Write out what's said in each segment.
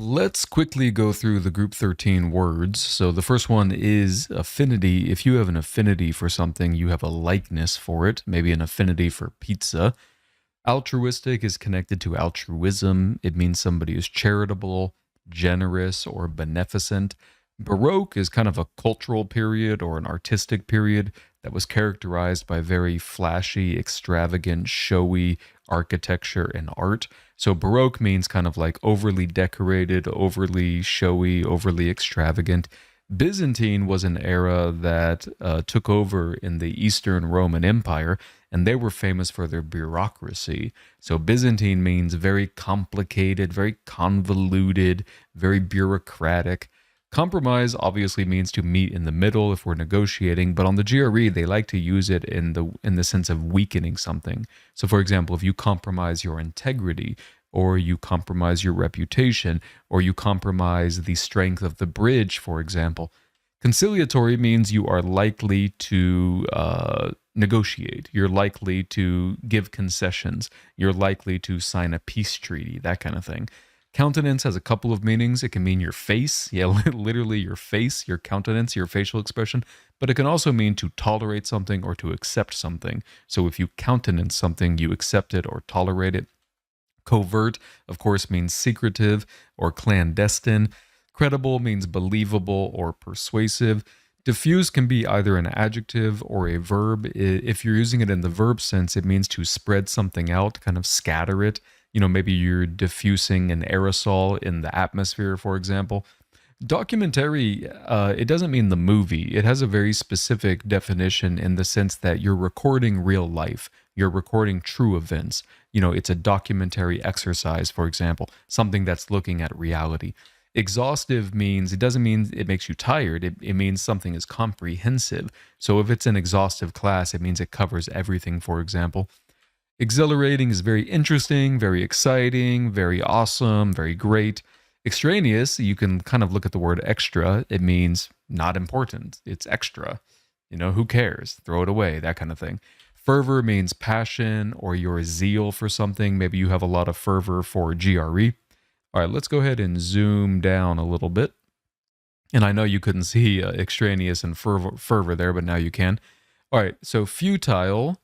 Let's quickly go through the group 13 words. So the first one is affinity. If you have an affinity for something, you have a likeness for it, maybe an affinity for pizza. Altruistic is connected to altruism. It means somebody is charitable, generous, or beneficent. Baroque is kind of a cultural period or an artistic period that was characterized by very flashy, extravagant, showy architecture and art. So Baroque means kind of like overly decorated, overly showy, overly extravagant. Byzantine was an era that took over in the Eastern Roman Empire, and they were famous for their bureaucracy. So Byzantine means very complicated, very convoluted, very bureaucratic. Compromise obviously means to meet in the middle if we're negotiating, but on the GRE they like to use it in the sense of weakening something. So for example, if you compromise your integrity, or you compromise your reputation, or you compromise the strength of the bridge, for example. Conciliatory means you are likely to negotiate. You're likely to give concessions. You're likely to sign a peace treaty, that kind of thing. Countenance has a couple of meanings. It can mean your face, yeah, literally your face, your countenance, your facial expression, but it can also mean to tolerate something or to accept something. So if you countenance something, you accept it or tolerate it. Covert, of course, means secretive or clandestine. Credible means believable or persuasive. Diffuse can be either an adjective or a verb. If you're using it in the verb sense, it means to spread something out, kind of scatter it. Maybe you're diffusing an aerosol in the atmosphere, for example. Documentary, it doesn't mean the movie. It has a very specific definition in the sense that you're recording real life. You're recording true events. It's a documentary exercise, for example, something that's looking at reality. Exhaustive means, it doesn't mean it makes you tired. It means something is comprehensive. So if it's an exhaustive class, it means it covers everything, for example. Exhilarating is very interesting, very exciting, very awesome, very great. Extraneous, you can kind of look at the word extra. It means not important. It's extra. Who cares? Throw it away, that kind of thing. Fervor means passion or your zeal for something. Maybe you have a lot of fervor for GRE. All right, let's go ahead and zoom down a little bit. And I know you couldn't see extraneous and fervor there, but now you can. All right, so futile.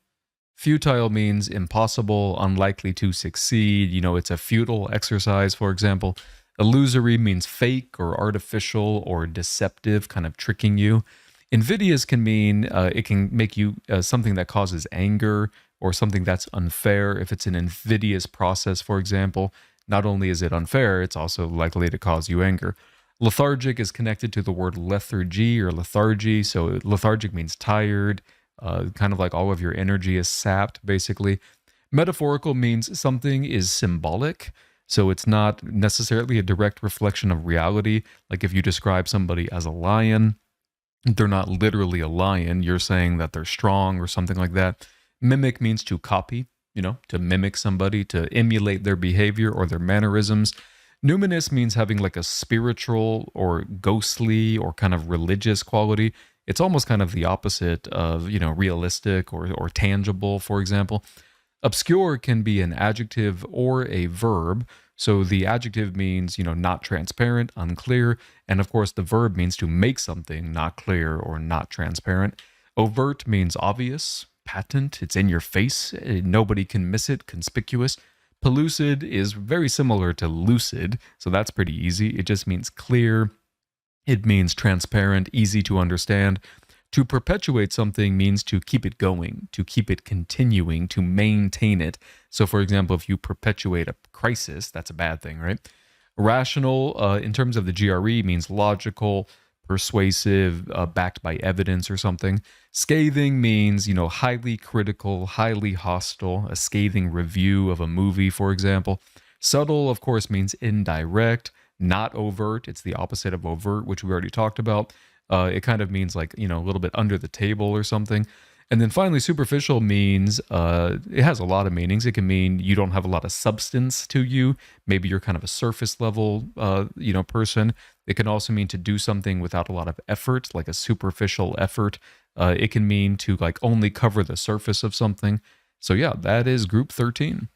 Futile means impossible, unlikely to succeed. It's a futile exercise, for example. Illusory means fake or artificial or deceptive, kind of tricking you. Invidious can mean it can make you something that causes anger or something that's unfair. If it's an invidious process, for example, not only is it unfair, it's also likely to cause you anger. Lethargic is connected to the word lethargy or lethargy. So lethargic means tired, kind of like all of your energy is sapped, basically. Metaphorical means something is symbolic. So it's not necessarily a direct reflection of reality. Like if you describe somebody as a lion, they're not literally a lion. You're saying that they're strong or something like that. Mimic means to copy, to mimic somebody, to emulate their behavior or their mannerisms. Numinous means having like a spiritual or ghostly or kind of religious quality. It's almost kind of the opposite of, realistic or tangible, for example. Obscure can be an adjective or a verb. So the adjective means, not transparent, unclear. And of course, the verb means to make something not clear or not transparent. Overt means obvious, patent, it's in your face. Nobody can miss it, conspicuous. Pellucid is very similar to lucid. So that's pretty easy. It just means clear. It means transparent, easy to understand. To perpetuate something means to keep it going, to keep it continuing, to maintain it. So, for example, if you perpetuate a crisis, that's a bad thing, right? Rational, in terms of the GRE, means logical, persuasive, backed by evidence or something. Scathing means, highly critical, highly hostile, a scathing review of a movie, for example. Subtle, of course, means indirect, not overt. It's the opposite of overt, which we already talked about. It kind of means like, a little bit under the table or something. And then finally, superficial means, it has a lot of meanings. It can mean you don't have a lot of substance to you. Maybe you're kind of a surface level, person. It can also mean to do something without a lot of effort, like a superficial effort. It can mean to like only cover the surface of something. So yeah, that is group 13.